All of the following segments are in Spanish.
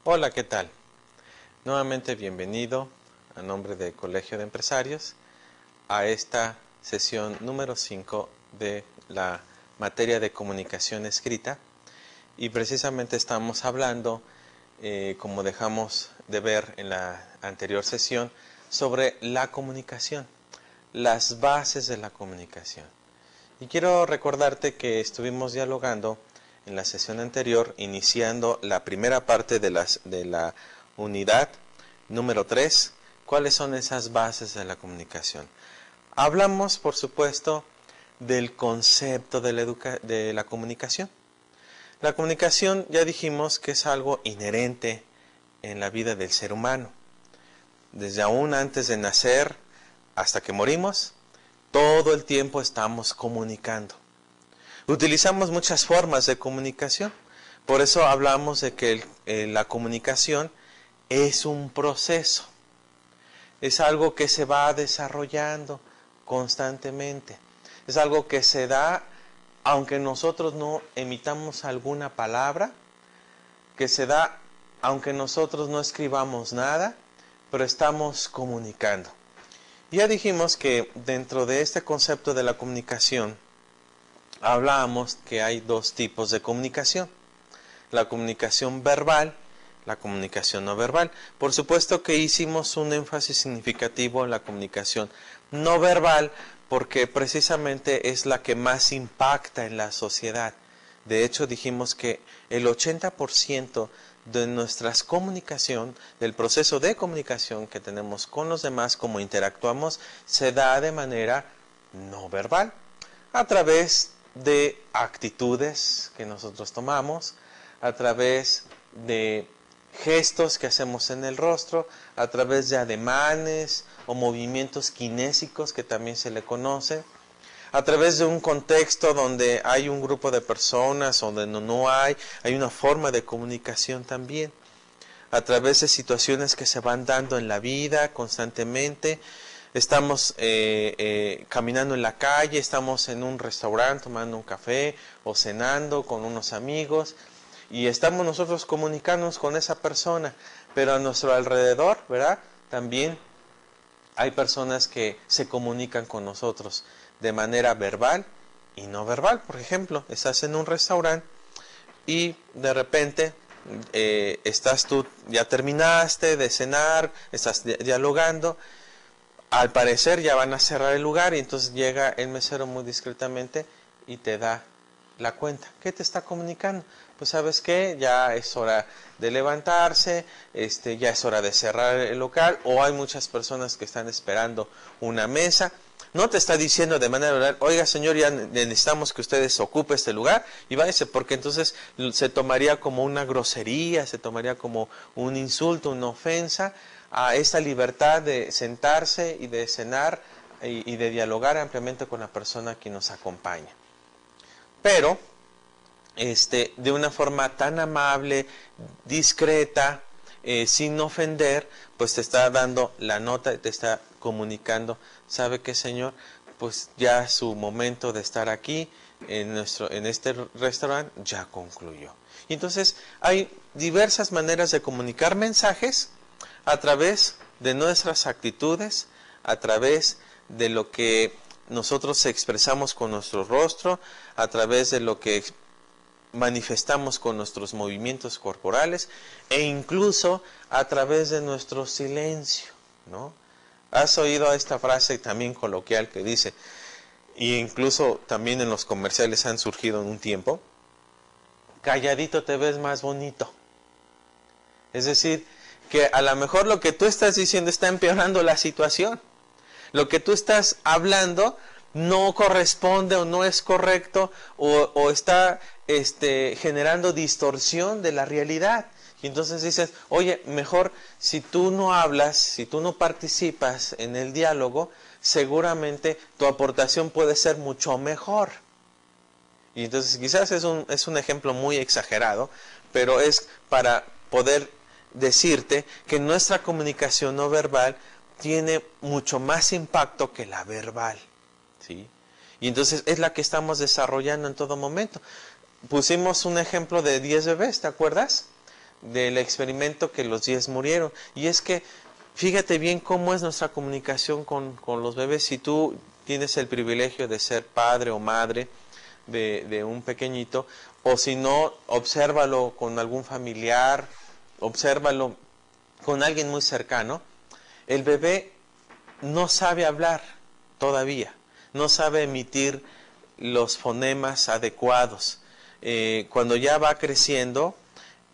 Hola, ¿qué tal? Nuevamente bienvenido a nombre del Colegio de Empresarios a esta sesión número 5 de la materia de comunicación escrita y precisamente estamos hablando, como dejamos de ver en la anterior sesión, sobre la comunicación, las bases de la comunicación. Y quiero recordarte que estuvimos dialogando en la sesión anterior, iniciando la primera parte de la unidad número 3, ¿cuáles son esas bases de la comunicación? Hablamos, por supuesto, del concepto de la comunicación. La comunicación ya dijimos que es algo inherente en la vida del ser humano. Desde aún antes de nacer hasta que morimos, todo el tiempo estamos comunicando. Utilizamos muchas formas de comunicación. Por eso hablamos de que la comunicación es un proceso. Es algo que se va desarrollando constantemente. Es algo que se da aunque nosotros no emitamos alguna palabra, que se da aunque nosotros no escribamos nada, pero estamos comunicando. Ya dijimos que dentro de este concepto de la comunicación, hablábamos que hay dos tipos de comunicación. La comunicación verbal, la comunicación no verbal. Por supuesto que hicimos un énfasis significativo en la comunicación no verbal porque precisamente es la que más impacta en la sociedad. De hecho, dijimos que el 80% de nuestra comunicación, del proceso de comunicación que tenemos con los demás, como interactuamos, se da de manera no verbal, a través de actitudes que nosotros tomamos, a través de gestos que hacemos en el rostro, a través de ademanes o movimientos kinésicos que también se le conoce, a través de un contexto donde hay un grupo de personas o donde no hay una forma de comunicación también, a través de situaciones que se van dando en la vida constantemente. Estamos caminando en la calle, estamos en un restaurante tomando un café o cenando con unos amigos y estamos nosotros comunicándonos con esa persona, pero a nuestro alrededor, ¿verdad? También hay personas que se comunican con nosotros de manera verbal y no verbal. Por ejemplo, estás en un restaurante y de repente estás tú, ya terminaste de cenar, estás dialogando. Al parecer ya van a cerrar el lugar y entonces llega el mesero muy discretamente y te da la cuenta. ¿Qué te está comunicando? Pues sabes qué, ya es hora de levantarse, ya es hora de cerrar el local, o hay muchas personas que están esperando una mesa. No te está diciendo de manera oral, oiga señor, ya necesitamos que ustedes ocupen este lugar y váyase, porque entonces se tomaría como una grosería, se tomaría como un insulto, una ofensa a esta libertad de sentarse y de cenar y de dialogar ampliamente con la persona que nos acompaña. Pero de una forma tan amable, discreta, sin ofender, pues te está dando la nota y te está comunicando, ¿sabe qué, señor? Pues ya su momento de estar aquí en este restaurante ya concluyó. Y entonces hay diversas maneras de comunicar mensajes a través de nuestras actitudes, a través de lo que nosotros expresamos con nuestro rostro, a través de lo que manifestamos con nuestros movimientos corporales e incluso a través de nuestro silencio, ¿no? ¿Has oído esta frase también coloquial que dice, y incluso también en los comerciales han surgido en un tiempo, calladito te ves más bonito? Es decir, que a lo mejor lo que tú estás diciendo está empeorando la situación. Lo que tú estás hablando no corresponde o no es correcto o está generando distorsión de la realidad. Y entonces dices, oye, mejor si tú no hablas, si tú no participas en el diálogo, seguramente tu aportación puede ser mucho mejor. Y entonces quizás es un ejemplo muy exagerado, pero es para poder decirte que nuestra comunicación no verbal tiene mucho más impacto que la verbal, ¿sí? Y entonces es la que estamos desarrollando en todo momento. Pusimos un ejemplo de 10 bebés, ¿te acuerdas? del experimento que los 10 murieron. Y es que fíjate bien cómo es nuestra comunicación con los bebés. Si tú tienes el privilegio de ser padre o madre de un pequeñito, o si no, obsérvalo con algún familiar, obsérvalo con alguien muy cercano. El bebé no sabe hablar todavía, no sabe emitir los fonemas adecuados. Cuando ya va creciendo,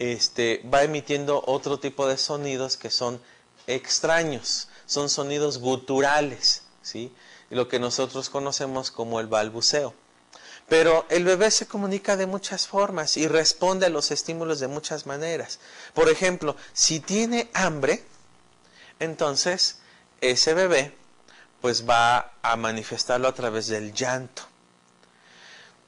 va emitiendo otro tipo de sonidos que son extraños, son sonidos guturales, ¿sí? Lo que nosotros conocemos como el balbuceo. Pero el bebé se comunica de muchas formas y responde a los estímulos de muchas maneras. Por ejemplo, si tiene hambre, entonces ese bebé pues va a manifestarlo a través del llanto.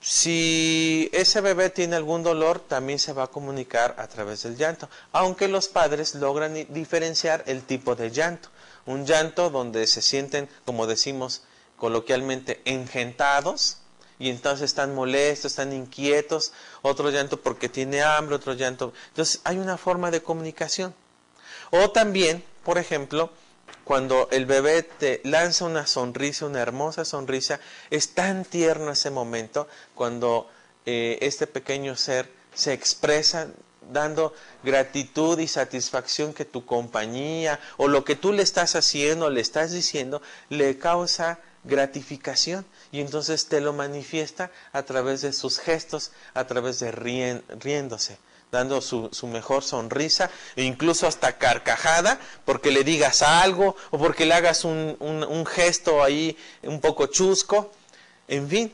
Si ese bebé tiene algún dolor, también se va a comunicar a través del llanto, aunque los padres logran diferenciar el tipo de llanto. Un llanto donde se sienten, como decimos coloquialmente, engentados, y entonces están molestos, están inquietos, otro llanto porque tiene hambre, otro llanto. Entonces hay una forma de comunicación. O también, por ejemplo, cuando el bebé te lanza una sonrisa, una hermosa sonrisa, es tan tierno ese momento cuando este pequeño ser se expresa dando gratitud y satisfacción que tu compañía o lo que tú le estás haciendo, le estás diciendo, le causa gratificación y entonces te lo manifiesta a través de sus gestos, a través de riéndose, dando su mejor sonrisa e incluso hasta carcajada porque le digas algo o porque le hagas un gesto ahí un poco chusco. En fin,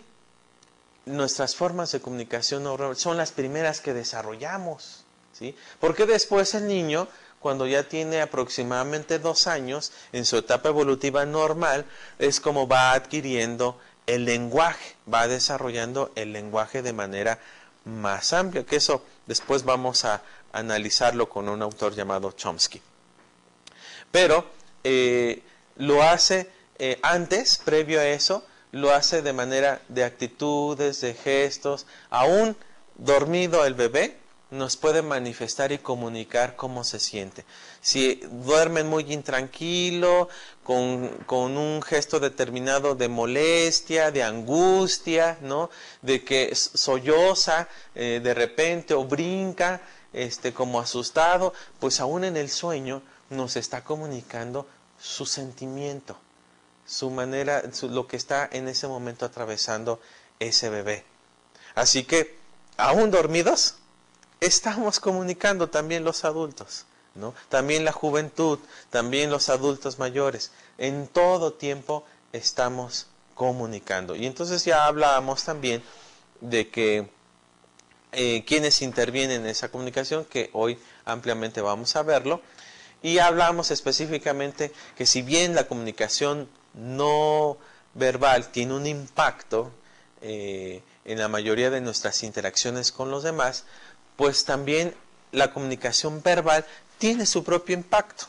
nuestras formas de comunicación son las primeras que desarrollamos, ¿sí? Porque después el niño, cuando ya tiene aproximadamente 2 años, en su etapa evolutiva normal, es como va adquiriendo el lenguaje, va desarrollando el lenguaje de manera más amplia, que eso después vamos a analizarlo con un autor llamado Chomsky. Pero lo hace antes, previo a eso, lo hace de manera de actitudes, de gestos. Aún dormido el bebé nos puede manifestar y comunicar cómo se siente. Si duermen muy intranquilo, con un gesto determinado de molestia, de angustia, ¿no? De que solloza de repente o brinca como asustado, pues aún en el sueño nos está comunicando su sentimiento, su manera, lo que está en ese momento atravesando ese bebé. Así que, aún dormidos, estamos comunicando también los adultos, ¿no? También la juventud, también los adultos mayores. En todo tiempo estamos comunicando. Y entonces ya hablábamos también de que quienes intervienen en esa comunicación, que hoy ampliamente vamos a verlo. Y hablamos específicamente que si bien la comunicación no verbal tiene un impacto en la mayoría de nuestras interacciones con los demás, pues también la comunicación verbal tiene su propio impacto.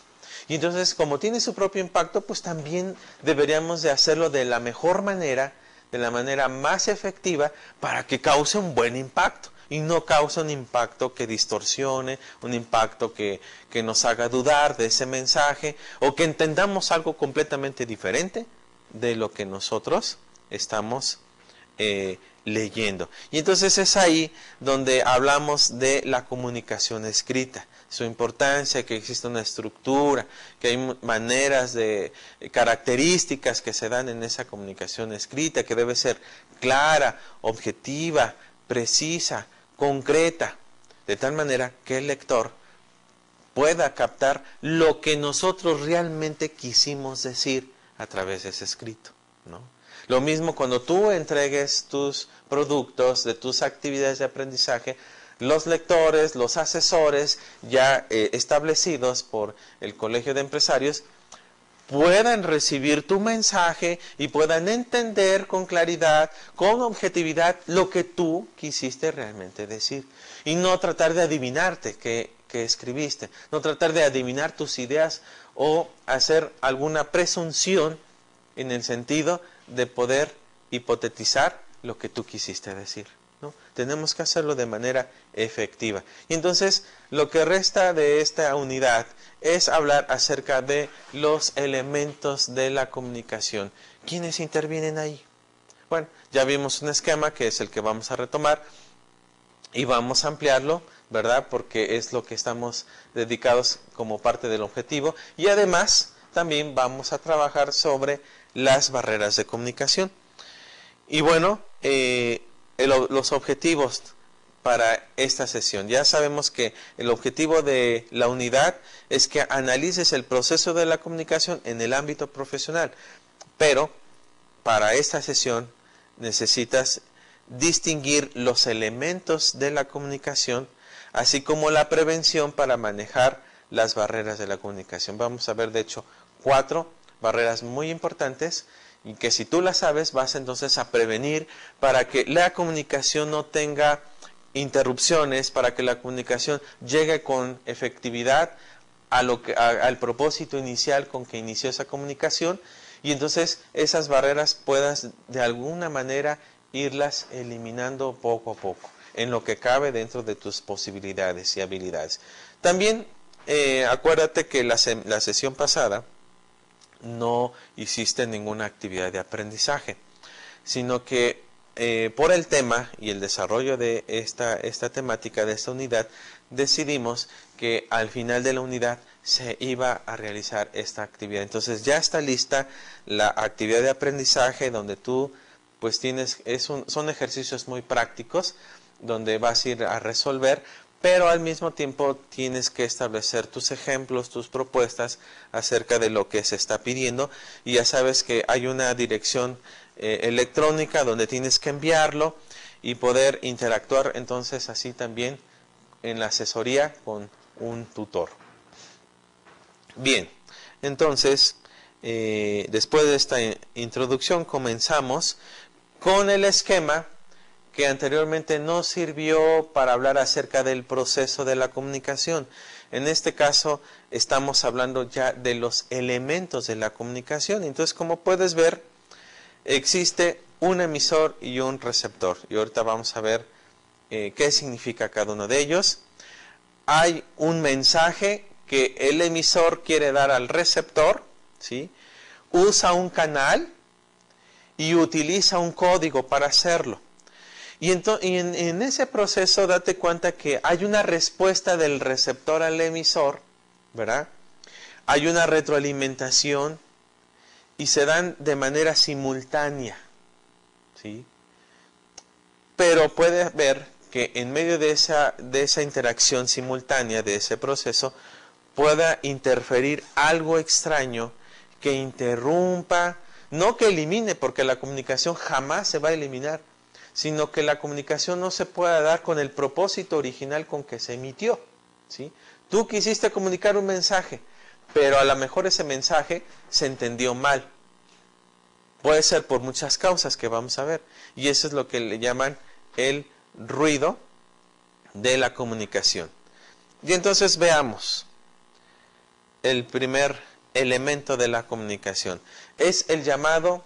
Y entonces, como tiene su propio impacto, pues también deberíamos de hacerlo de la mejor manera, de la manera más efectiva, para que cause un buen impacto. Y no causa un impacto que distorsione, un impacto que nos haga dudar de ese mensaje, o que entendamos algo completamente diferente de lo que nosotros estamos leyendo. Y entonces es ahí donde hablamos de la comunicación escrita, su importancia, que existe una estructura, que hay maneras de características que se dan en esa comunicación escrita, que debe ser clara, objetiva, precisa, concreta, de tal manera que el lector pueda captar lo que nosotros realmente quisimos decir a través de ese escrito, ¿no? Lo mismo cuando tú entregues tus productos de tus actividades de aprendizaje, los lectores, los asesores ya establecidos por el Colegio de Empresarios puedan recibir tu mensaje y puedan entender con claridad, con objetividad, lo que tú quisiste realmente decir. Y no tratar de adivinarte qué escribiste, no tratar de adivinar tus ideas o hacer alguna presunción en el sentido de poder hipotetizar lo que tú quisiste decir. ¿no? Tenemos que hacerlo de manera efectiva. Y entonces, lo que resta de esta unidad es hablar acerca de los elementos de la comunicación. ¿Quiénes intervienen ahí? Bueno, ya vimos un esquema que es el que vamos a retomar y vamos a ampliarlo, ¿verdad? Porque es lo que estamos dedicados como parte del objetivo. Y además, también vamos a trabajar sobre las barreras de comunicación. Y bueno, los objetivos para esta sesión. Ya sabemos que el objetivo de la unidad es que analices el proceso de la comunicación en el ámbito profesional. Pero para esta sesión necesitas distinguir los elementos de la comunicación, así como la prevención para manejar las barreras de la comunicación. Vamos a ver, de hecho, 4 barreras muy importantes y que si tú las sabes vas entonces a prevenir para que la comunicación no tenga interrupciones, para que la comunicación llegue con efectividad al propósito inicial con que inició esa comunicación, y entonces esas barreras puedas de alguna manera irlas eliminando poco a poco, en lo que cabe dentro de tus posibilidades y habilidades. También acuérdate que la sesión pasada no hiciste ninguna actividad de aprendizaje, sino que por el tema y el desarrollo de esta temática, de esta unidad, decidimos que al final de la unidad se iba a realizar esta actividad. Entonces ya está lista la actividad de aprendizaje donde tú pues son ejercicios muy prácticos donde vas a ir a resolver, pero al mismo tiempo tienes que establecer tus ejemplos, tus propuestas acerca de lo que se está pidiendo, y ya sabes que hay una dirección electrónica donde tienes que enviarlo y poder interactuar entonces así también en la asesoría con un tutor. Bien, entonces después de esta introducción comenzamos con el esquema que anteriormente nos sirvió para hablar acerca del proceso de la comunicación. En este caso estamos hablando ya de los elementos de la comunicación. Entonces, como puedes ver, existe un emisor y un receptor. Y ahorita vamos a ver qué significa cada uno de ellos. Hay un mensaje que el emisor quiere dar al receptor, ¿sí? Usa un canal y utiliza un código para hacerlo. Y en ese proceso date cuenta que hay una respuesta del receptor al emisor, ¿verdad? Hay una retroalimentación y se dan de manera simultánea, ¿sí? Pero puede ver que en medio de esa interacción simultánea, de ese proceso, pueda interferir algo extraño que interrumpa, no que elimine, porque la comunicación jamás se va a eliminar, sino que la comunicación no se pueda dar con el propósito original con que se emitió, ¿sí? Tú quisiste comunicar un mensaje, pero a lo mejor ese mensaje se entendió mal. Puede ser por muchas causas que vamos a ver, y eso es lo que le llaman el ruido de la comunicación. Y entonces veamos el primer elemento de la comunicación. Es el llamado,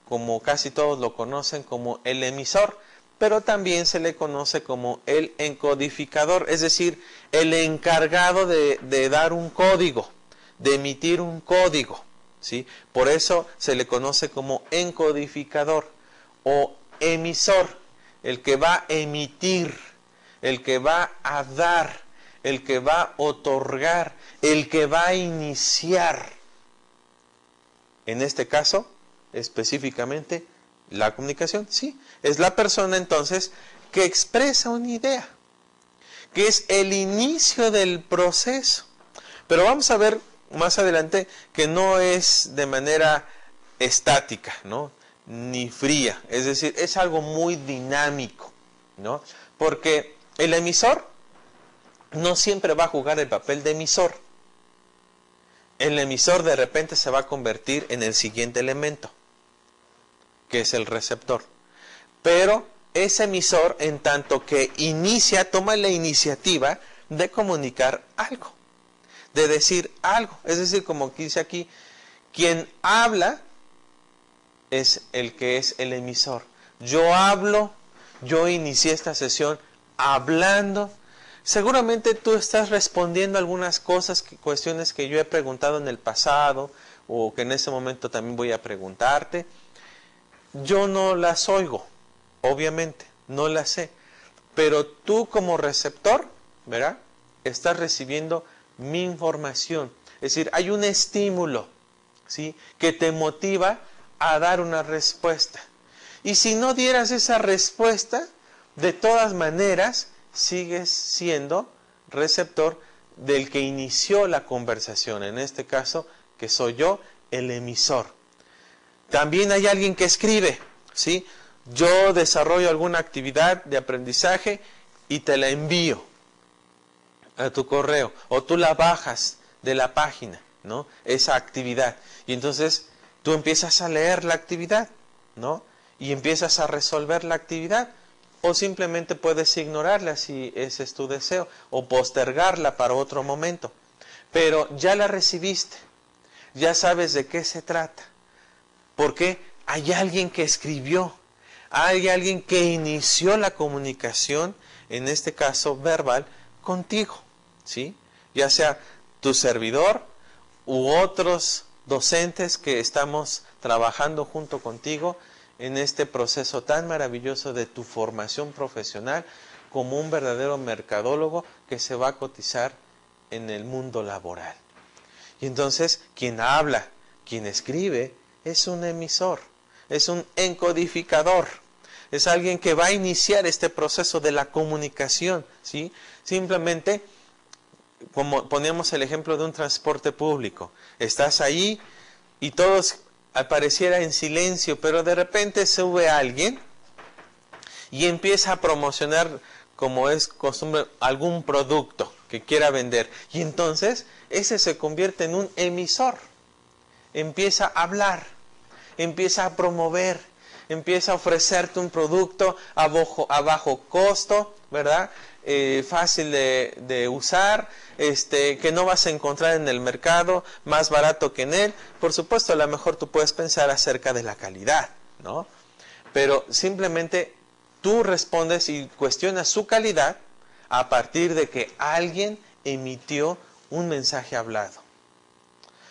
como casi todos lo conocen, como el emisor, pero también se le conoce como el encodificador, es decir, el encargado de dar un código, de emitir un código, ¿sí? Por eso se le conoce como encodificador o emisor, el que va a emitir, el que va a dar, el que va a otorgar, el que va a iniciar. En este caso, específicamente, la comunicación, sí, es la persona entonces que expresa una idea, que es el inicio del proceso. Pero vamos a ver más adelante que no es de manera estática, ¿no? Ni fría, es decir, es algo muy dinámico, ¿no? Porque el emisor no siempre va a jugar el papel de emisor. El emisor de repente se va a convertir en el siguiente elemento, que es el receptor. Pero ese emisor, en tanto que toma la iniciativa de comunicar algo, de decir algo. Es decir, como dice aquí, quien habla es el que es el emisor. Yo hablo, yo inicié esta sesión hablando. Seguramente tú estás respondiendo algunas cosas, cuestiones que yo he preguntado en el pasado o que en ese momento también voy a preguntarte. Yo no las oigo, obviamente, no las sé. Pero tú como receptor, ¿verdad? Estás recibiendo mi información. Es decir, hay un estímulo, ¿sí?, que te motiva a dar una respuesta. Y si no dieras esa respuesta, de todas maneras, sigues siendo receptor del que inició la conversación. En este caso, que soy yo, el emisor. También hay alguien que escribe, ¿sí? Yo desarrollo alguna actividad de aprendizaje y te la envío a tu correo, o tú la bajas de la página, ¿no? Esa actividad. Y entonces tú empiezas a leer la actividad, ¿no? Y empiezas a resolver la actividad, o simplemente puedes ignorarla si ese es tu deseo, o postergarla para otro momento. Pero ya la recibiste, ya sabes de qué se trata. Porque hay alguien que escribió, hay alguien que inició la comunicación, en este caso verbal, contigo, ¿sí? Ya sea tu servidor u otros docentes que estamos trabajando junto contigo en este proceso tan maravilloso de tu formación profesional como un verdadero mercadólogo que se va a cotizar en el mundo laboral. Y entonces, quien habla, quien escribe, es un emisor, es un encodificador, es alguien que va a iniciar este proceso de la comunicación, ¿sí? Simplemente, como poníamos el ejemplo de un transporte público, estás ahí y todos apareciera en silencio, pero de repente sube alguien y empieza a promocionar, como es costumbre, algún producto que quiera vender. Y entonces ese se convierte en un emisor, empieza a hablar, empieza a promover, empieza a ofrecerte un producto a bajo costo, ¿verdad? Fácil de usar, que no vas a encontrar en el mercado, más barato que en él. Por supuesto, a lo mejor tú puedes pensar acerca de la calidad, ¿no? Pero simplemente tú respondes y cuestionas su calidad a partir de que alguien emitió un mensaje hablado.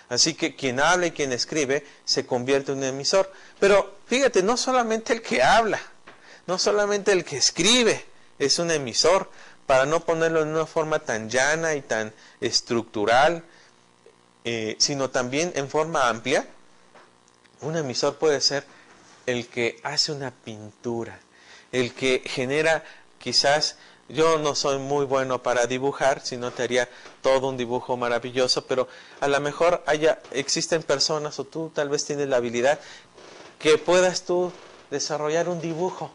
Así que quien habla y quien escribe se convierte en un emisor. Pero fíjate, no solamente el que habla, no solamente el que escribe es un emisor, para no ponerlo en una forma tan llana y tan estructural, sino también en forma amplia. Un emisor puede ser el que hace una pintura, el que genera quizás. Yo no soy muy bueno para dibujar, si no te haría todo un dibujo maravilloso, pero a lo mejor existen personas, o tú tal vez tienes la habilidad, que puedas tú desarrollar un dibujo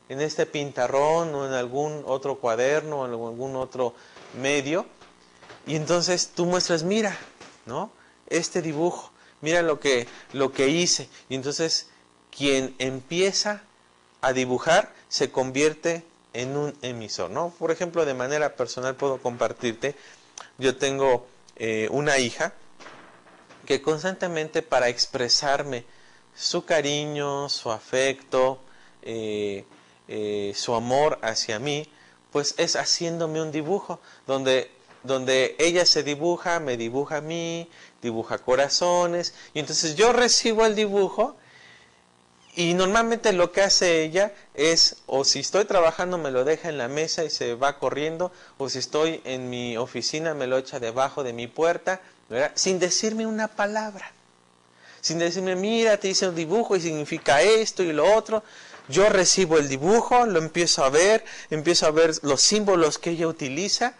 en este pintarrón o en algún otro cuaderno o en algún otro medio, y entonces tú muestras, mira, ¿no? Este dibujo, mira lo que hice, y entonces quien empieza a dibujar se convierte en un emisor, ¿no? Por ejemplo, de manera personal puedo compartirte, yo tengo una hija que constantemente, para expresarme su cariño, su afecto, su amor hacia mí, pues es haciéndome un dibujo, donde ella se dibuja, me dibuja a mí, dibuja corazones, y entonces yo recibo el dibujo. Y normalmente lo que hace ella es, o si estoy trabajando me lo deja en la mesa y se va corriendo, o si estoy en mi oficina me lo echa debajo de mi puerta, ¿verdad? Sin decirme una palabra, sin decirme, mira, te hice un dibujo y significa esto y lo otro. Yo recibo el dibujo, lo empiezo a ver los símbolos que ella utiliza,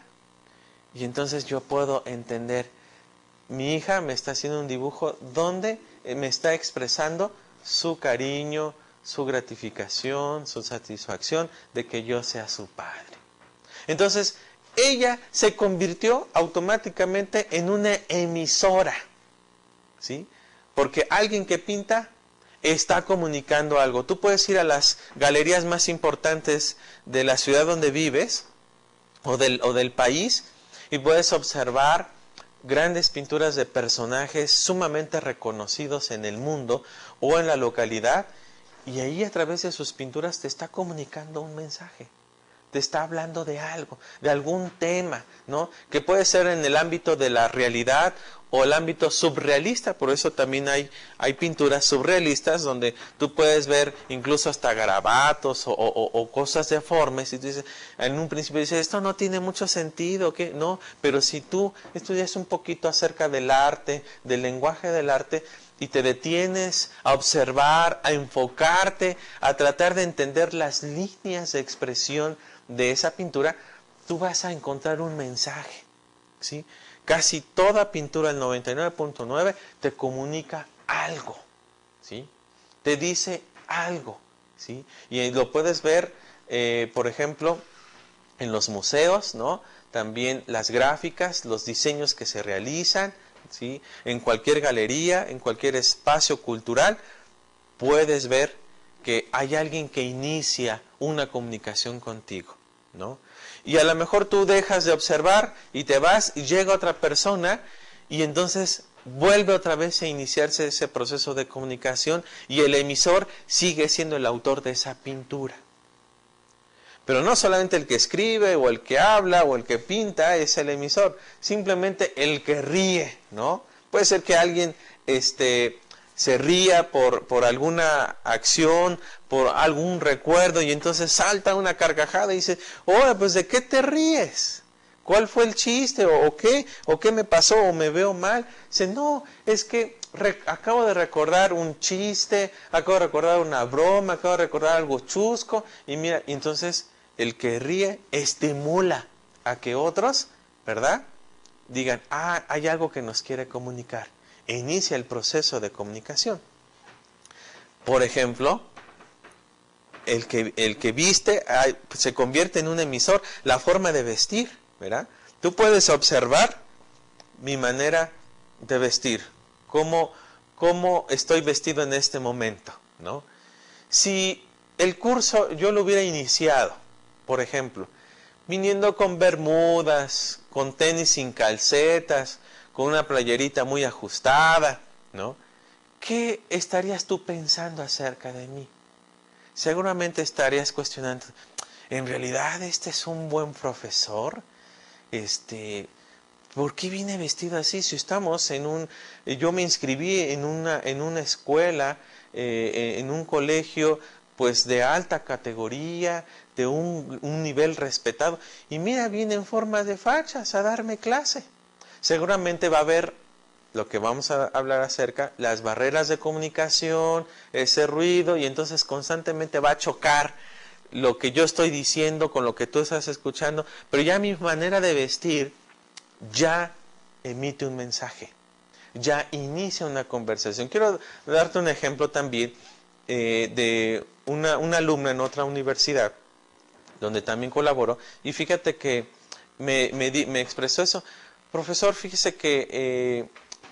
y entonces yo puedo entender, mi hija me está haciendo un dibujo donde me está expresando su cariño, su gratificación, su satisfacción de que yo sea su padre. Entonces, ella se convirtió automáticamente en una emisora, ¿sí? Porque alguien que pinta está comunicando algo. Tú puedes ir a las galerías más importantes de la ciudad donde vives o del país y puedes observar grandes pinturas de personajes sumamente reconocidos en el mundo o en la localidad, Y ahí a través de sus pinturas te está comunicando un mensaje. Te está hablando de algo, de algún tema, ¿no? Que puede ser en el ámbito de la realidad o el ámbito surrealista. Por eso también hay pinturas surrealistas donde tú puedes ver incluso hasta garabatos o cosas deformes. Y tú dices, en un principio dices, esto no tiene mucho sentido, ¿qué? No, pero si tú estudias un poquito acerca del arte, del lenguaje del arte, y te detienes a observar, a enfocarte, a tratar de entender las líneas de expresión de esa pintura, tú vas a encontrar un mensaje, ¿sí? Casi toda pintura, el 99.9, te comunica algo, ¿sí? Te dice algo, ¿sí? Y lo puedes ver, por ejemplo, en los museos, ¿no? También las gráficas, los diseños que se realizan, ¿sí? En cualquier galería, en cualquier espacio cultural, puedes ver que hay alguien que inicia una comunicación contigo, ¿no? Y a lo mejor tú dejas de observar y te vas y llega otra persona y entonces vuelve otra vez a iniciarse ese proceso de comunicación y el emisor sigue siendo el autor de esa pintura. Pero no solamente el que escribe o el que habla o el que pinta es el emisor, simplemente el que ríe, ¿no? Puede ser que alguien se ría por alguna acción, por algún recuerdo y entonces salta una carcajada y dice, oye, pues ¿de qué te ríes? ¿Cuál fue el chiste? ¿O qué? ¿O qué me pasó? ¿O me veo mal? Dice, no, es que acabo de recordar un chiste, acabo de recordar una broma, acabo de recordar algo chusco y mira, y entonces el que ríe estimula a que otros, ¿verdad? Digan, hay algo que nos quiere comunicar. E inicia el proceso de comunicación. Por ejemplo, el que viste se convierte en un emisor, la forma de vestir, ¿verdad? Tú puedes observar mi manera de vestir, cómo estoy vestido en este momento, ¿no? Si el curso yo lo hubiera iniciado, por ejemplo, viniendo con bermudas, con tenis sin calcetas, con una playerita muy ajustada, ¿no? ¿Qué estarías tú pensando acerca de mí? Seguramente estarías cuestionando, ¿en realidad este es un buen profesor? ¿Por qué vine vestido así? Si estamos yo me inscribí en una escuela, en un colegio, pues de alta categoría, de un nivel respetado, y mira, viene en forma de fachas a darme clase. Seguramente va a haber lo que vamos a hablar acerca, las barreras de comunicación, ese ruido, y entonces constantemente va a chocar lo que yo estoy diciendo con lo que tú estás escuchando, pero ya mi manera de vestir ya emite un mensaje, ya inicia una conversación. Quiero darte un ejemplo también de una alumna en otra universidad, donde también colaboro, y fíjate que me expresó eso. Profesor, fíjese que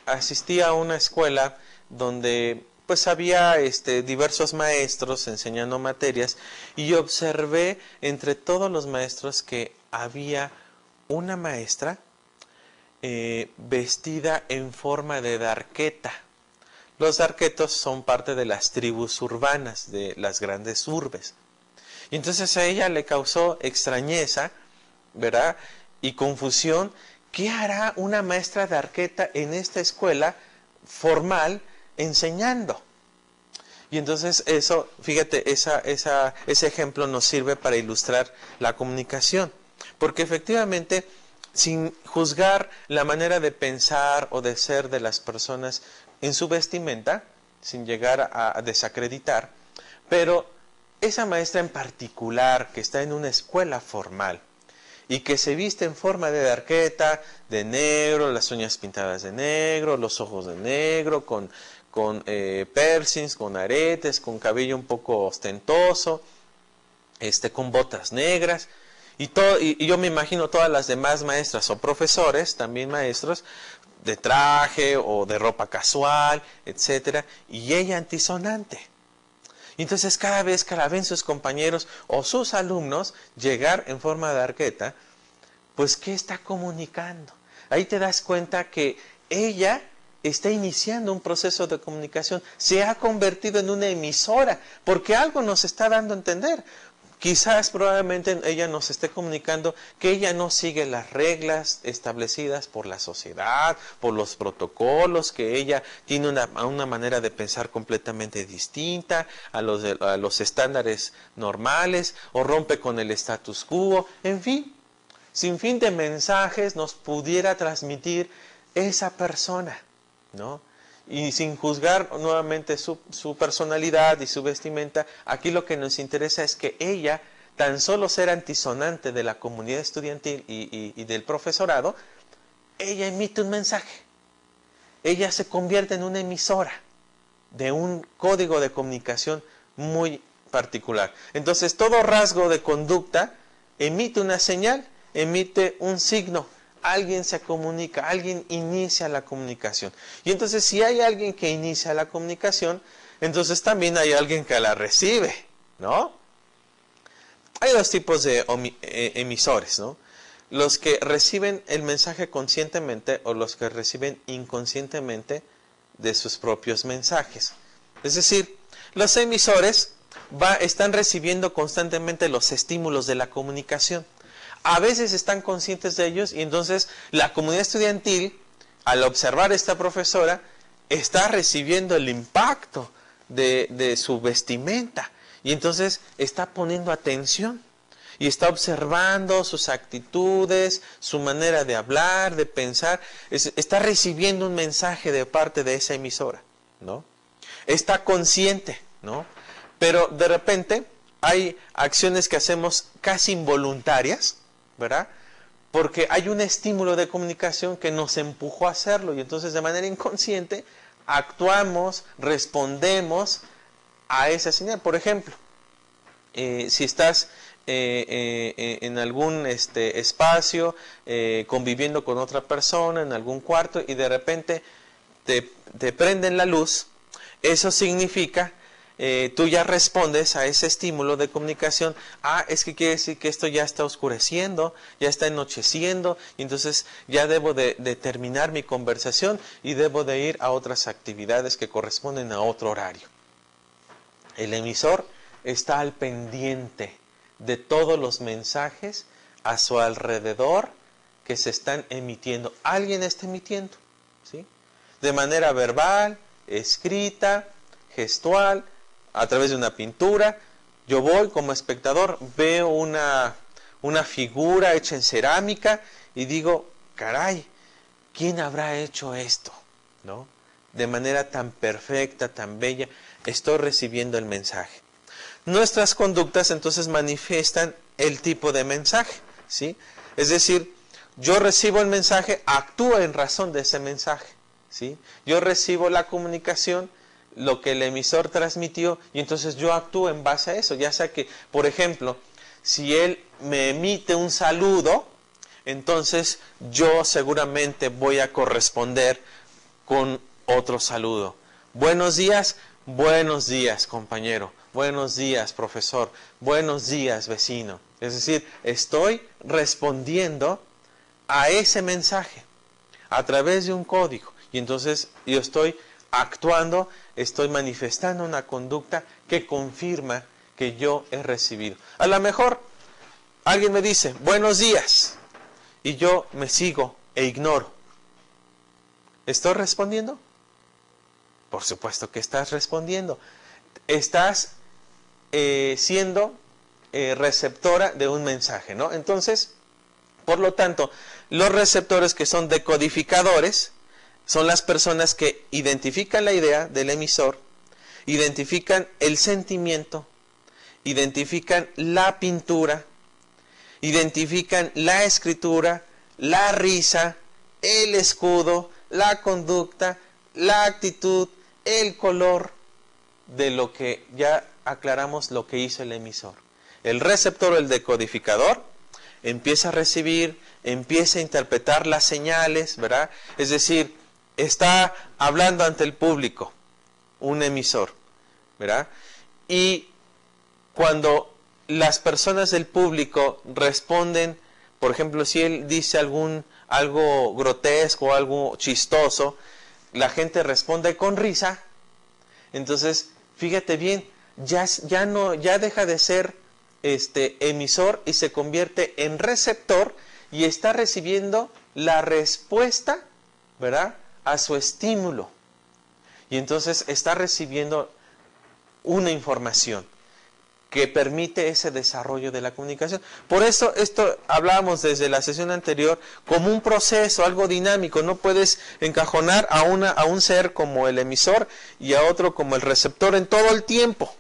asistí a una escuela donde pues había diversos maestros enseñando materias y observé entre todos los maestros que había una maestra vestida en forma de darqueta. Los darquetos son parte de las tribus urbanas, de las grandes urbes. Y entonces a ella le causó extrañeza, ¿verdad? Y confusión. ¿Qué hará una maestra de darqueta en esta escuela formal enseñando? Y entonces eso, fíjate, ese ejemplo nos sirve para ilustrar la comunicación. Porque efectivamente, sin juzgar la manera de pensar o de ser de las personas en su vestimenta, sin llegar a desacreditar, pero esa maestra en particular que está en una escuela formal y que se viste en forma de darqueta, de negro, las uñas pintadas de negro, los ojos de negro, con piercings, con aretes, con cabello un poco ostentoso, con botas negras, y yo me imagino todas las demás maestras o profesores, también maestros, de traje o de ropa casual, etcétera, y ella antisonante. Entonces cada vez que la ven sus compañeros o sus alumnos llegar en forma de darqueta, pues ¿qué está comunicando? Ahí te das cuenta que ella está iniciando un proceso de comunicación, se ha convertido en una emisora, porque algo nos está dando a entender. Quizás probablemente ella nos esté comunicando que ella no sigue las reglas establecidas por la sociedad, por los protocolos, que ella tiene una manera de pensar completamente distinta a los estándares normales, o rompe con el status quo, en fin, sin fin de mensajes nos pudiera transmitir esa persona, ¿no? Y sin juzgar nuevamente su personalidad y su vestimenta, aquí lo que nos interesa es que ella, tan solo ser antisonante de la comunidad estudiantil y del profesorado, ella emite un mensaje. Ella se convierte en una emisora de un código de comunicación muy particular. Entonces, todo rasgo de conducta emite una señal, emite un signo. Alguien se comunica, alguien inicia la comunicación. Y entonces si hay alguien que inicia la comunicación, entonces también hay alguien que la recibe, ¿no? Hay dos tipos de emisores, ¿no? Los que reciben el mensaje conscientemente o los que reciben inconscientemente de sus propios mensajes. Es decir, los emisores están recibiendo constantemente los estímulos de la comunicación. A veces están conscientes de ellos y entonces la comunidad estudiantil, al observar a esta profesora, está recibiendo el impacto de su vestimenta y entonces está poniendo atención y está observando sus actitudes, su manera de hablar, de pensar, está recibiendo un mensaje de parte de esa emisora, ¿no? Está consciente, ¿no? Pero de repente hay acciones que hacemos casi involuntarias, ¿verdad? Porque hay un estímulo de comunicación que nos empujó a hacerlo y entonces de manera inconsciente actuamos, respondemos a esa señal. Por ejemplo, si estás en algún espacio conviviendo con otra persona, en algún cuarto y de repente te prenden la luz, eso significa tú ya respondes a ese estímulo de comunicación. Es que quiere decir que esto ya está oscureciendo, ya está anocheciendo, y entonces ya debo de terminar mi conversación y debo de ir a otras actividades que corresponden a otro horario. El emisor está al pendiente de todos los mensajes a su alrededor que se están emitiendo. Alguien está emitiendo, ¿sí? De manera verbal, escrita, gestual, a través de una pintura. Yo voy como espectador, veo una figura hecha en cerámica y digo, caray, ¿quién habrá hecho esto? ¿No? De manera tan perfecta, tan bella, estoy recibiendo el mensaje. Nuestras conductas entonces manifiestan el tipo de mensaje, ¿sí? Es decir, yo recibo el mensaje, actúo en razón de ese mensaje, ¿sí? Yo recibo la comunicación, lo que el emisor transmitió, y entonces yo actúo en base a eso. Ya sea que, por ejemplo, si él me emite un saludo, entonces yo seguramente voy a corresponder con otro saludo. Buenos días compañero, buenos días profesor, buenos días vecino. Es decir, estoy respondiendo a ese mensaje a través de un código, y entonces yo estoy actuando, estoy manifestando una conducta que confirma que yo he recibido. A lo mejor alguien me dice, buenos días, y yo me sigo e ignoro. ¿Estoy respondiendo? Por supuesto que estás respondiendo. Estás siendo receptora de un mensaje, ¿no? Entonces, por lo tanto, los receptores que son decodificadores son las personas que identifican la idea del emisor, identifican el sentimiento, identifican la pintura, identifican la escritura, la risa, el escudo, la conducta, la actitud, el color de lo que ya aclaramos lo que hizo el emisor. El receptor o el decodificador empieza a recibir, empieza a interpretar las señales, ¿verdad? Es decir, está hablando ante el público, un emisor, ¿verdad? Y cuando las personas del público responden, por ejemplo, si él dice algo grotesco, algo chistoso, la gente responde con risa, entonces, fíjate bien, ya deja de ser emisor y se convierte en receptor y está recibiendo la respuesta, ¿verdad?, a su estímulo. Y entonces está recibiendo una información que permite ese desarrollo de la comunicación. Por eso esto hablábamos desde la sesión anterior como un proceso, algo dinámico. No puedes encajonar a un ser como el emisor y a otro como el receptor en todo el tiempo,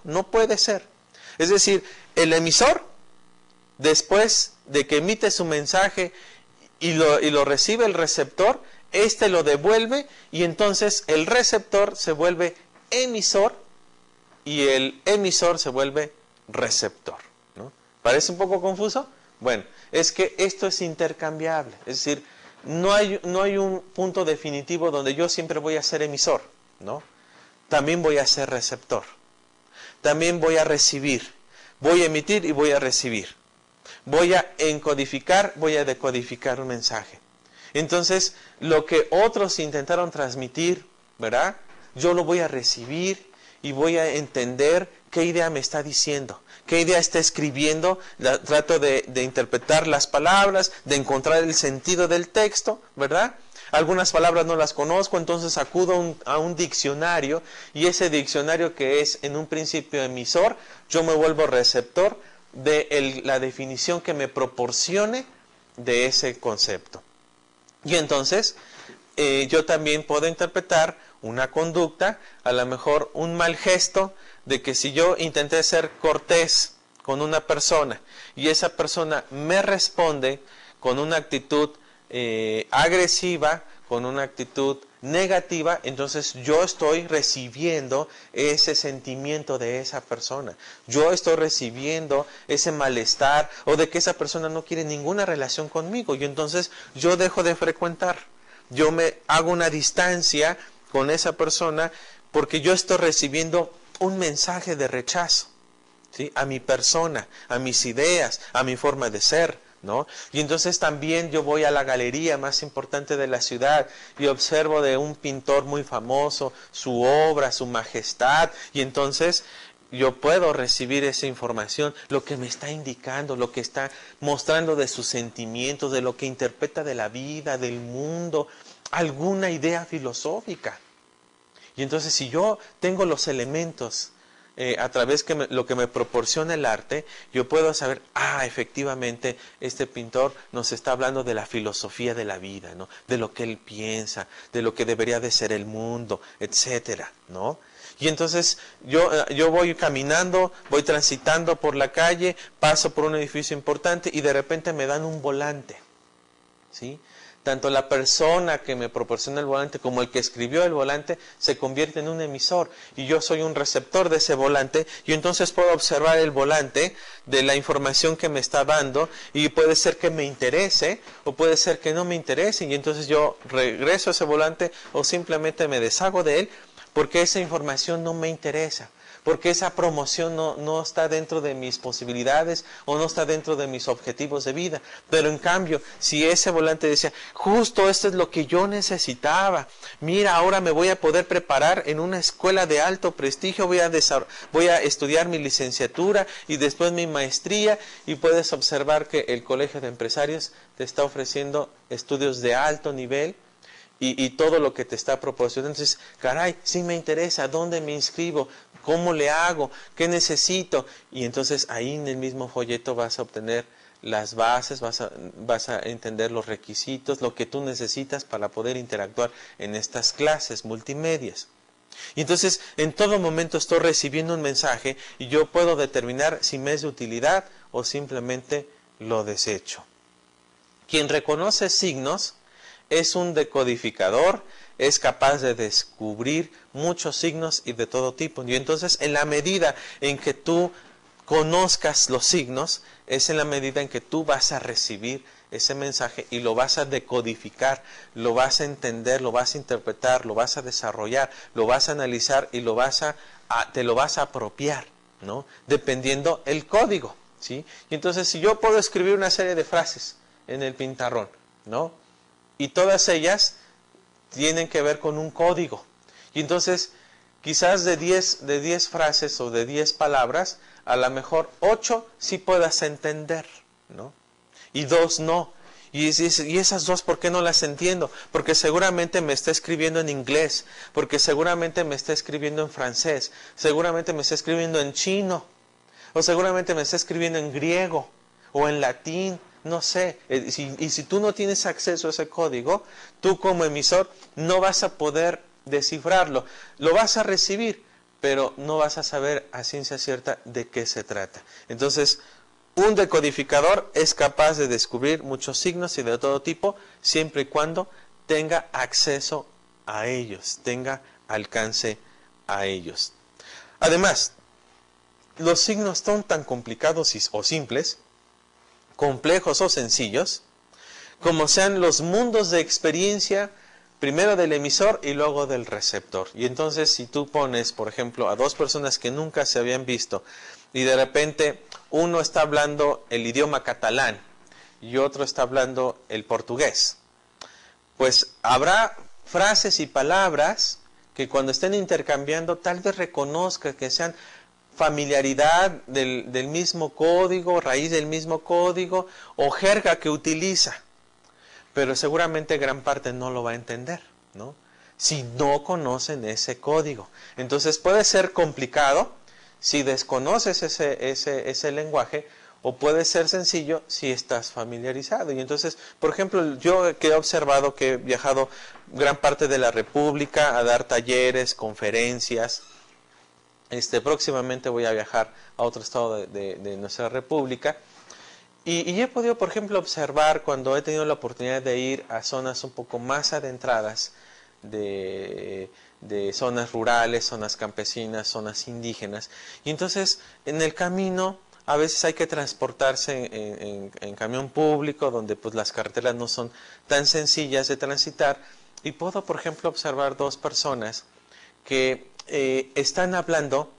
no puede ser. Es decir, el emisor, después de que emite su mensaje y lo recibe el receptor, lo devuelve y entonces el receptor se vuelve emisor y el emisor se vuelve receptor, ¿no? ¿Parece un poco confuso? Bueno, es que esto es intercambiable, es decir, no hay un punto definitivo donde yo siempre voy a ser emisor, ¿no? También voy a ser receptor, también voy a recibir, voy a emitir y voy a recibir, voy a encodificar, voy a decodificar un mensaje. Entonces, lo que otros intentaron transmitir, ¿verdad?, yo lo voy a recibir y voy a entender qué idea me está diciendo, qué idea está escribiendo, trato de interpretar las palabras, de encontrar el sentido del texto, ¿verdad? Algunas palabras no las conozco, entonces acudo a un diccionario y ese diccionario que es en un principio emisor, yo me vuelvo receptor de la definición que me proporcione de ese concepto. Y entonces yo también puedo interpretar una conducta, a lo mejor un mal gesto, de que si yo intenté ser cortés con una persona y esa persona me responde con una actitud agresiva, con una actitud negativa, entonces yo estoy recibiendo ese sentimiento de esa persona. Yo estoy recibiendo ese malestar o de que esa persona no quiere ninguna relación conmigo y entonces yo dejo de frecuentar. Yo me hago una distancia con esa persona porque yo estoy recibiendo un mensaje de rechazo, ¿sí?, a mi persona, a mis ideas, a mi forma de ser, ¿no? Y entonces también yo voy a la galería más importante de la ciudad y observo de un pintor muy famoso su obra, su majestad, y entonces yo puedo recibir esa información, lo que me está indicando, lo que está mostrando de sus sentimientos, de lo que interpreta de la vida, del mundo, alguna idea filosófica. Y entonces si yo tengo los elementos a través de lo que me proporciona el arte, yo puedo saber, efectivamente, este pintor nos está hablando de la filosofía de la vida, ¿no?, de lo que él piensa, de lo que debería de ser el mundo, etcétera, ¿no? Y entonces yo voy caminando, voy transitando por la calle, paso por un edificio importante y de repente me dan un volante, ¿sí? Tanto la persona que me proporciona el volante como el que escribió el volante se convierte en un emisor y yo soy un receptor de ese volante y entonces puedo observar el volante de la información que me está dando y puede ser que me interese o puede ser que no me interese y entonces yo regreso a ese volante o simplemente me deshago de él porque esa información no me interesa. Porque esa promoción no está dentro de mis posibilidades o no está dentro de mis objetivos de vida. Pero en cambio, si ese volante decía, justo esto es lo que yo necesitaba, mira, ahora me voy a poder preparar en una escuela de alto prestigio, voy a estudiar mi licenciatura y después mi maestría, y puedes observar que el Colegio de Empresarios te está ofreciendo estudios de alto nivel, y todo lo que te está proporcionando. Entonces, caray, sí me interesa, ¿dónde me inscribo? ¿Cómo le hago? ¿Qué necesito? Y entonces ahí en el mismo folleto vas a obtener las bases, vas a entender los requisitos, lo que tú necesitas para poder interactuar en estas clases multimedias. Y entonces en todo momento estoy recibiendo un mensaje y yo puedo determinar si me es de utilidad o simplemente lo desecho. Quien reconoce signos es un decodificador, es capaz de descubrir muchos signos y de todo tipo. Y entonces, en la medida en que tú conozcas los signos, es en la medida en que tú vas a recibir ese mensaje y lo vas a decodificar, lo vas a entender, lo vas a interpretar, lo vas a desarrollar, lo vas a analizar y te lo vas a apropiar, ¿no?, dependiendo el código, ¿sí? Y entonces, si yo puedo escribir una serie de frases en el pizarrón, ¿no?, y todas ellas tienen que ver con un código. Y entonces, quizás de 10 frases o de 10 palabras, a lo mejor 8 sí puedas entender, ¿no? Y 2 no. Y esas 2, ¿por qué no las entiendo? Porque seguramente me está escribiendo en inglés, porque seguramente me está escribiendo en francés, seguramente me está escribiendo en chino, o seguramente me está escribiendo en griego, o en latín, no sé. Y si tú no tienes acceso a ese código, tú como emisor no vas a poder descifrarlo. Lo vas a recibir, pero no vas a saber a ciencia cierta de qué se trata. Entonces, un decodificador es capaz de descubrir muchos signos y de todo tipo, siempre y cuando tenga acceso a ellos, tenga alcance a ellos. Además, los signos son tan complicados o simples, complejos o sencillos, como sean los mundos de experiencia, primero del emisor y luego del receptor. Y entonces, si tú pones, por ejemplo, a 2 personas que nunca se habían visto, y de repente uno está hablando el idioma catalán y otro está hablando el portugués, pues habrá frases y palabras que cuando estén intercambiando tal vez reconozca que sean familiaridad del mismo código, raíz del mismo código o jerga que utiliza, pero seguramente gran parte no lo va a entender, ¿no? Si no conocen ese código. Entonces puede ser complicado si desconoces ese lenguaje, o puede ser sencillo si estás familiarizado. Y entonces, por ejemplo, yo que he observado que he viajado gran parte de la República a dar talleres, conferencias. Próximamente voy a viajar a otro estado de nuestra República. Y he podido, por ejemplo, observar cuando he tenido la oportunidad de ir a zonas un poco más adentradas de zonas rurales, zonas campesinas, zonas indígenas. Y entonces, en el camino, a veces hay que transportarse en camión público, donde pues las carreteras no son tan sencillas de transitar. Y puedo, por ejemplo, observar 2 personas que están hablando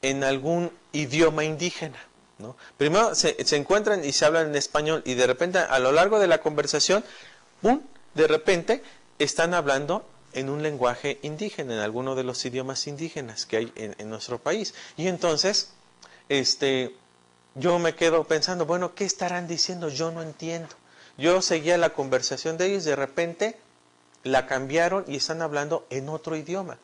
en algún idioma indígena, ¿no? Primero se encuentran y se hablan en español, y de repente a lo largo de la conversación, de repente están hablando en un lenguaje indígena, en alguno de los idiomas indígenas que hay en nuestro país. Y entonces, yo me quedo pensando, bueno, ¿qué estarán diciendo? Yo no entiendo. Yo seguía la conversación de ellos, de repente la cambiaron y están hablando en otro idioma,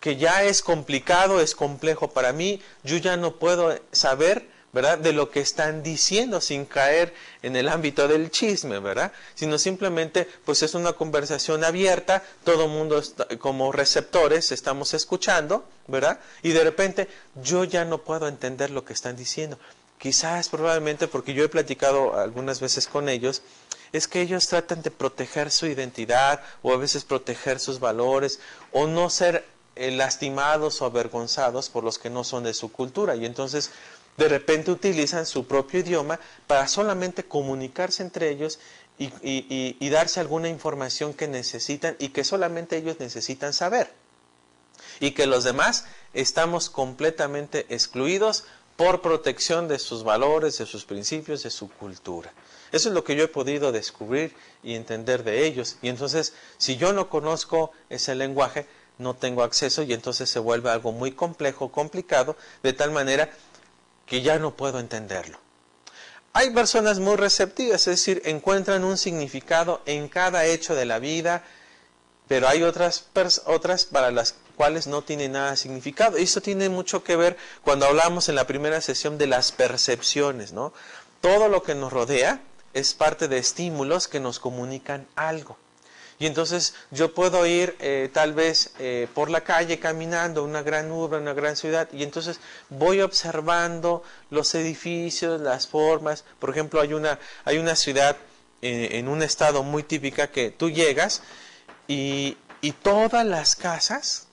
que ya es complicado, es complejo para mí. Yo ya no puedo saber, ¿verdad?, de lo que están diciendo sin caer en el ámbito del chisme, ¿verdad? Sino simplemente, pues es una conversación abierta, todo el mundo como receptores estamos escuchando, ¿verdad? Y de repente yo ya no puedo entender lo que están diciendo. Quizás, probablemente, porque yo he platicado algunas veces con ellos, es que ellos tratan de proteger su identidad, o a veces proteger sus valores, o no ser lastimados o avergonzados por los que no son de su cultura, y entonces de repente utilizan su propio idioma para solamente comunicarse entre ellos y darse alguna información que necesitan y que solamente ellos necesitan saber, y que los demás estamos completamente excluidos por protección de sus valores, de sus principios, de su cultura. Eso es lo que yo he podido descubrir y entender de ellos. Y entonces, si yo no conozco ese lenguaje, no tengo acceso, y entonces se vuelve algo muy complejo, complicado, de tal manera que ya no puedo entenderlo. Hay personas muy receptivas, es decir, encuentran un significado en cada hecho de la vida, pero hay otras para las cuales no tiene nada de significado. Y eso tiene mucho que ver cuando hablamos en la primera sesión de las percepciones, ¿no? Todo lo que nos rodea es parte de estímulos que nos comunican algo. Y entonces yo puedo ir tal vez por la calle caminando, una gran urbe, una gran ciudad, y entonces voy observando los edificios, las formas. Por ejemplo, hay una ciudad en un estado muy típica que tú llegas y todas las casas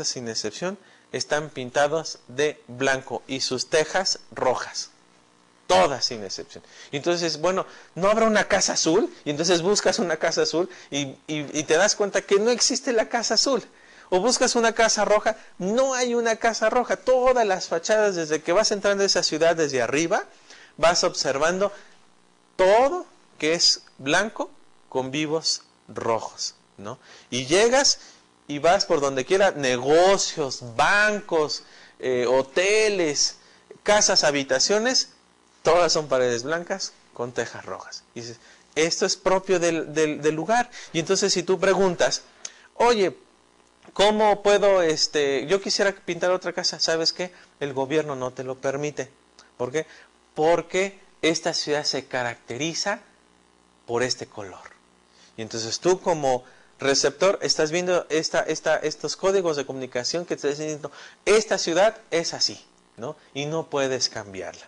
sin excepción, están pintadas de blanco y sus tejas rojas. Todas sin excepción. Y entonces, bueno, ¿no habrá una casa azul? Y entonces buscas una casa azul y te das cuenta que no existe la casa azul. O buscas una casa roja, no hay una casa roja. Todas las fachadas, desde que vas entrando a esa ciudad desde arriba, vas observando todo que es blanco con vivos rojos, ¿no? Y llegas y vas por donde quiera, negocios, bancos, hoteles, casas, habitaciones, todas son paredes blancas con tejas rojas. Y dices, esto es propio del lugar. Y entonces si tú preguntas, oye, ¿cómo puedo, yo quisiera pintar otra casa? ¿Sabes qué? El gobierno no te lo permite. ¿Por qué? Porque esta ciudad se caracteriza por este color. Y entonces tú como receptor estás viendo estos códigos de comunicación que te están diciendo, esta ciudad es así, ¿no? Y no puedes cambiarla.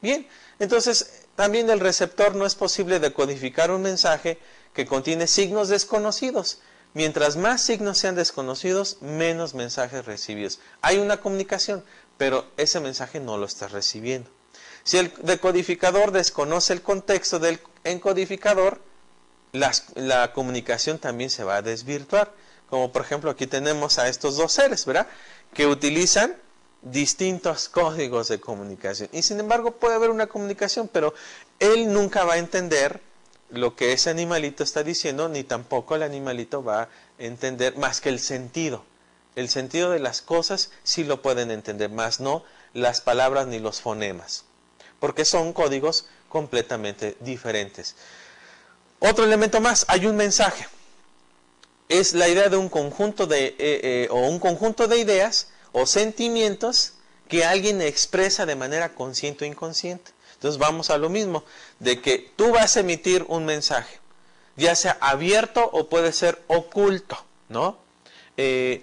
Bien, entonces también el receptor no es posible decodificar un mensaje que contiene signos desconocidos. Mientras más signos sean desconocidos, menos mensajes recibidos. Hay una comunicación, pero ese mensaje no lo estás recibiendo. Si el decodificador desconoce el contexto del encodificador, la comunicación también se va a desvirtuar. Como por ejemplo aquí tenemos a estos dos seres, ¿verdad? Que utilizan distintos códigos de comunicación. Y sin embargo puede haber una comunicación, pero él nunca va a entender lo que ese animalito está diciendo, ni tampoco el animalito va a entender más que el sentido. El sentido de las cosas sí lo pueden entender, más no las palabras ni los fonemas, porque son códigos completamente diferentes. Otro elemento más, hay un mensaje. Es la idea de un conjunto de ideas o sentimientos que alguien expresa de manera consciente o inconsciente. Entonces vamos a lo mismo, de que tú vas a emitir un mensaje, ya sea abierto o puede ser oculto, ¿no?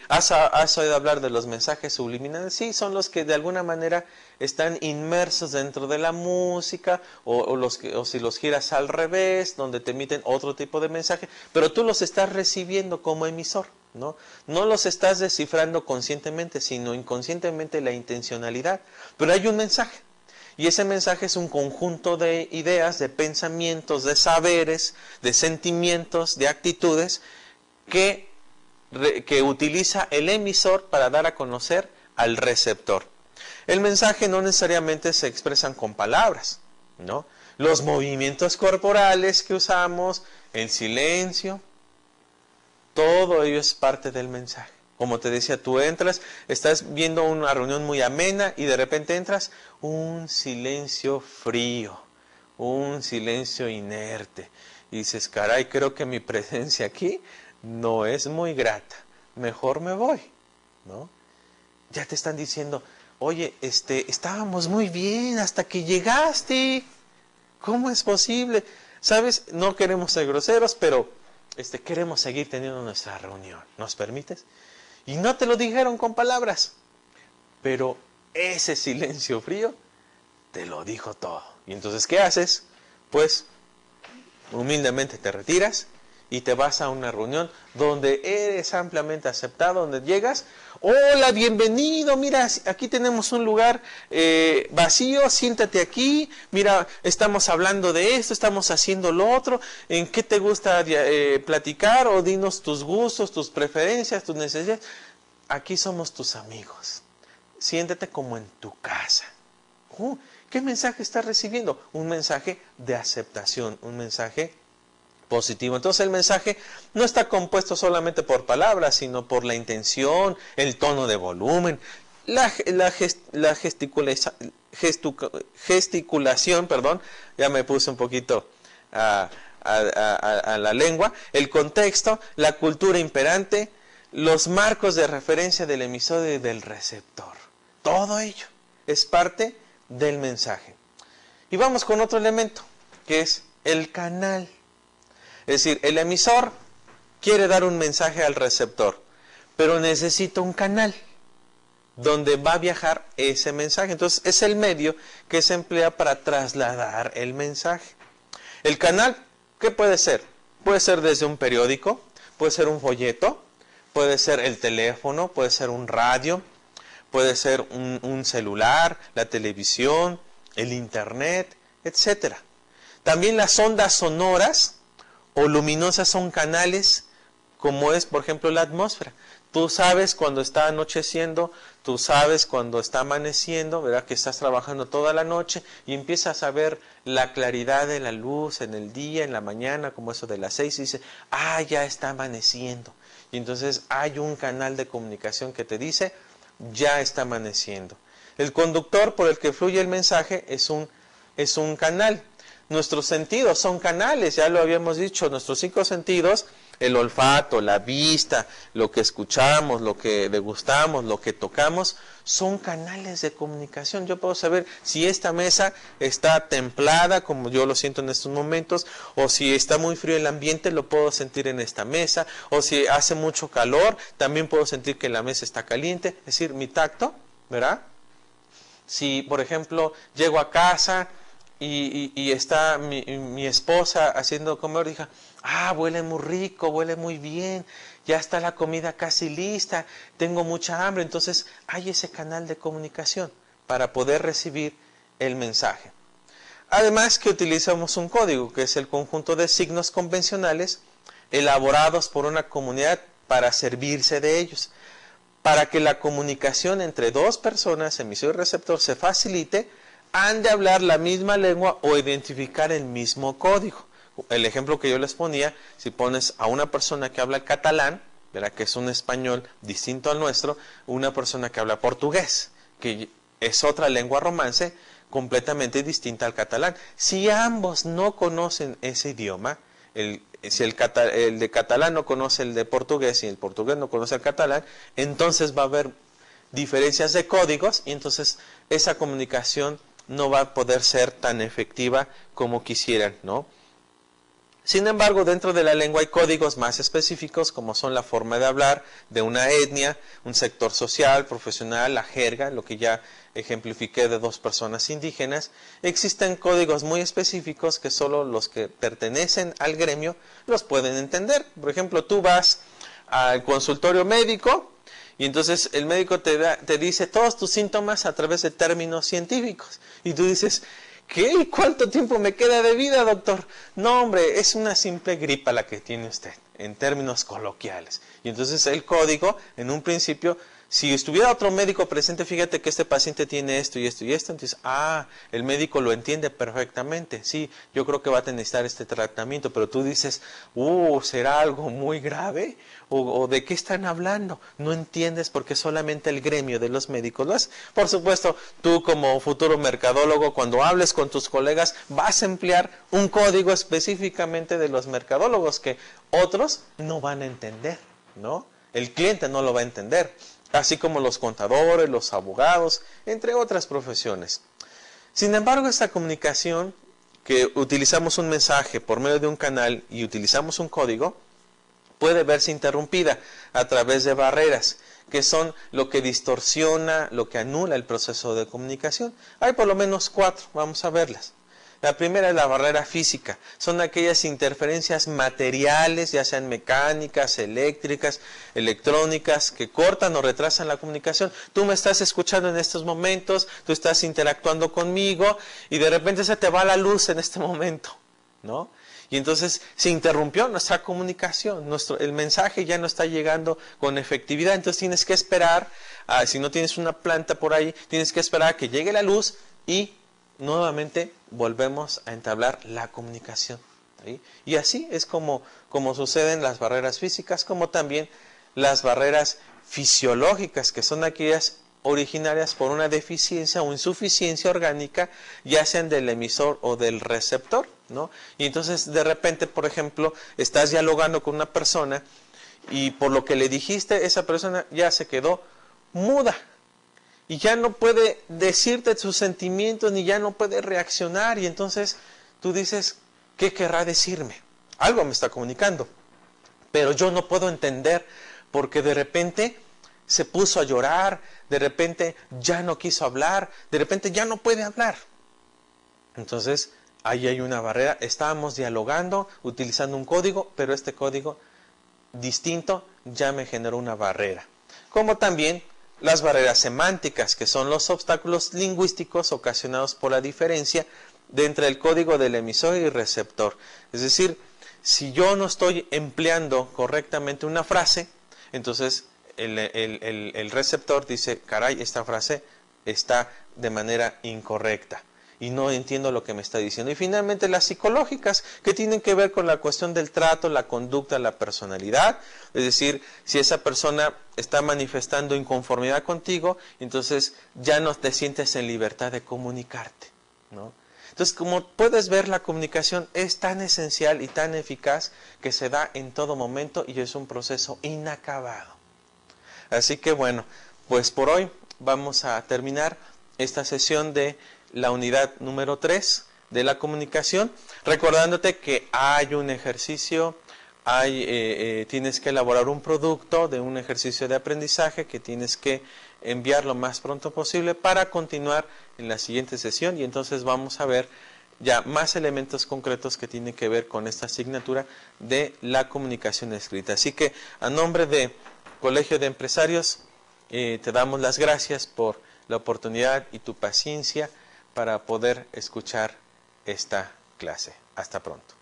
¿Has oído hablar de los mensajes subliminales? Sí, son los que de alguna manera están inmersos dentro de la música o si los giras al revés, donde te emiten otro tipo de mensaje, pero tú los estás recibiendo como emisor, ¿no? No los estás descifrando conscientemente, sino inconscientemente la intencionalidad. Pero hay un mensaje, y ese mensaje es un conjunto de ideas, de pensamientos, de saberes, de sentimientos, de actitudes que utiliza el emisor para dar a conocer al receptor. El mensaje no necesariamente se expresan con palabras, ¿no? Los movimientos corporales que usamos, el silencio, todo ello es parte del mensaje. Como te decía, tú entras, estás viendo una reunión muy amena y de repente entras, un silencio frío, un silencio inerte. Y dices, caray, creo que mi presencia aquí no es muy grata, mejor me voy, ¿no? Ya te están diciendo, oye, estábamos muy bien hasta que llegaste, ¿cómo es posible? ¿Sabes? No queremos ser groseros, pero queremos seguir teniendo nuestra reunión, ¿nos permites? Y no te lo dijeron con palabras, pero ese silencio frío te lo dijo todo. Y entonces, ¿qué haces? Pues, humildemente te retiras y te vas a una reunión donde eres ampliamente aceptado, donde llegas, hola, bienvenido, mira, aquí tenemos un lugar vacío, siéntate aquí, mira, estamos hablando de esto, estamos haciendo lo otro, ¿en qué te gusta platicar? O dinos tus gustos, tus preferencias, tus necesidades. Aquí somos tus amigos, siéntate como en tu casa. ¿Qué mensaje estás recibiendo? Un mensaje de aceptación, un mensaje positivo. Entonces el mensaje no está compuesto solamente por palabras, sino por la intención, el tono de volumen, la gesticulación, ya me puse un poquito a la lengua, el contexto, la cultura imperante, los marcos de referencia del emisor y del receptor. Todo ello es parte del mensaje. Y vamos con otro elemento, que es el canal. Es decir, el emisor quiere dar un mensaje al receptor, pero necesita un canal donde va a viajar ese mensaje. Entonces, es el medio que se emplea para trasladar el mensaje. El canal, ¿qué puede ser? Puede ser desde un periódico, puede ser un folleto, puede ser el teléfono, puede ser un radio, puede ser un celular, la televisión, el internet, etc. También las ondas sonoras o luminosas son canales, como es, por ejemplo, la atmósfera. Tú sabes cuando está anocheciendo, tú sabes cuando está amaneciendo, ¿verdad? Que estás trabajando toda la noche y empiezas a ver la claridad de la luz en el día, en la mañana, como eso de las 6, y dices, ya está amaneciendo. Y entonces hay un canal de comunicación que te dice, ya está amaneciendo. El conductor por el que fluye el mensaje es un canal. Nuestros sentidos son canales, ya lo habíamos dicho, nuestros 5 sentidos, el olfato, la vista, lo que escuchamos, lo que degustamos, lo que tocamos, son canales de comunicación. Yo puedo saber si esta mesa está templada, como yo lo siento en estos momentos, o si está muy frío el ambiente, lo puedo sentir en esta mesa, o si hace mucho calor, también puedo sentir que la mesa está caliente, es decir, mi tacto, ¿verdad? Si, por ejemplo, llego a casa y está mi esposa haciendo comer, dije, huele muy rico, huele muy bien, ya está la comida casi lista, tengo mucha hambre. Entonces hay ese canal de comunicación para poder recibir el mensaje. Además que utilizamos un código, que es el conjunto de signos convencionales elaborados por una comunidad para servirse de ellos. Para que la comunicación entre dos personas, emisor y receptor, se facilite, han de hablar la misma lengua o identificar el mismo código. El ejemplo que yo les ponía, si pones a una persona que habla catalán, ¿verdad? Que es un español distinto al nuestro, una persona que habla portugués, que es otra lengua romance completamente distinta al catalán. Si ambos no conocen ese idioma, si el de catalán no conoce el de portugués y el portugués no conoce el catalán, entonces va a haber diferencias de códigos y entonces esa comunicación no va a poder ser tan efectiva como quisieran, ¿no? Sin embargo, dentro de la lengua hay códigos más específicos, como son la forma de hablar de una etnia, un sector social, profesional, la jerga, lo que ya ejemplifiqué de 2 personas indígenas. Existen códigos muy específicos que solo los que pertenecen al gremio los pueden entender. Por ejemplo, tú vas al consultorio médico y entonces el médico te dice todos tus síntomas a través de términos científicos. Y tú dices, ¿qué? ¿Y cuánto tiempo me queda de vida, doctor? No, hombre, es una simple gripa la que tiene usted, en términos coloquiales. Y entonces el código, en un principio, si estuviera otro médico presente, fíjate que este paciente tiene esto y esto y esto, entonces, el médico lo entiende perfectamente. Sí, yo creo que va a necesitar este tratamiento, pero tú dices, ¿será algo muy grave? ¿O de qué están hablando? No entiendes porque solamente el gremio de los médicos lo hace. Por supuesto, tú como futuro mercadólogo, cuando hables con tus colegas, vas a emplear un código específicamente de los mercadólogos que otros no van a entender, ¿no? El cliente no lo va a entender. Así como los contadores, los abogados, entre otras profesiones. Sin embargo, esta comunicación, que utilizamos un mensaje por medio de un canal y utilizamos un código, puede verse interrumpida a través de barreras, que son lo que distorsiona, lo que anula el proceso de comunicación. Hay por lo menos 4, vamos a verlas. La primera es la barrera física. Son aquellas interferencias materiales, ya sean mecánicas, eléctricas, electrónicas, que cortan o retrasan la comunicación. Tú me estás escuchando en estos momentos, tú estás interactuando conmigo y de repente se te va la luz en este momento, ¿no? Y entonces se interrumpió nuestra comunicación, el mensaje ya no está llegando con efectividad. Entonces tienes que esperar, si no tienes una planta por ahí, tienes que esperar a que llegue la luz y nuevamente volvemos a entablar la comunicación. ¿Sí? Y así es como suceden las barreras físicas, como también las barreras fisiológicas, que son aquellas originarias por una deficiencia o insuficiencia orgánica, ya sean del emisor o del receptor, ¿no? Y entonces de repente, por ejemplo, estás dialogando con una persona y por lo que le dijiste, esa persona ya se quedó muda. Y ya no puede decirte sus sentimientos, ni ya no puede reaccionar. Y entonces tú dices, ¿qué querrá decirme? Algo me está comunicando. Pero yo no puedo entender porque de repente se puso a llorar, de repente ya no quiso hablar, de repente ya no puede hablar. Entonces ahí hay una barrera. Estábamos dialogando, utilizando un código, pero este código distinto ya me generó una barrera. Como también las barreras semánticas, que son los obstáculos lingüísticos ocasionados por la diferencia entre el código del emisor y receptor. Es decir, si yo no estoy empleando correctamente una frase, entonces el receptor dice, caray, esta frase está de manera incorrecta y no entiendo lo que me está diciendo. Y finalmente las psicológicas, que tienen que ver con la cuestión del trato, la conducta, la personalidad. Es decir, si esa persona está manifestando inconformidad contigo, entonces ya no te sientes en libertad de comunicarte, ¿no? Entonces, como puedes ver, la comunicación es tan esencial y tan eficaz que se da en todo momento y es un proceso inacabado. Así que bueno, pues por hoy vamos a terminar esta sesión de la unidad número 3 de la comunicación, recordándote que hay un ejercicio, tienes que elaborar un producto de un ejercicio de aprendizaje que tienes que enviar lo más pronto posible para continuar en la siguiente sesión, y entonces vamos a ver ya más elementos concretos que tienen que ver con esta asignatura de la comunicación escrita. Así que a nombre de Colegio de Empresarios te damos las gracias por la oportunidad y tu paciencia para poder escuchar esta clase. Hasta pronto.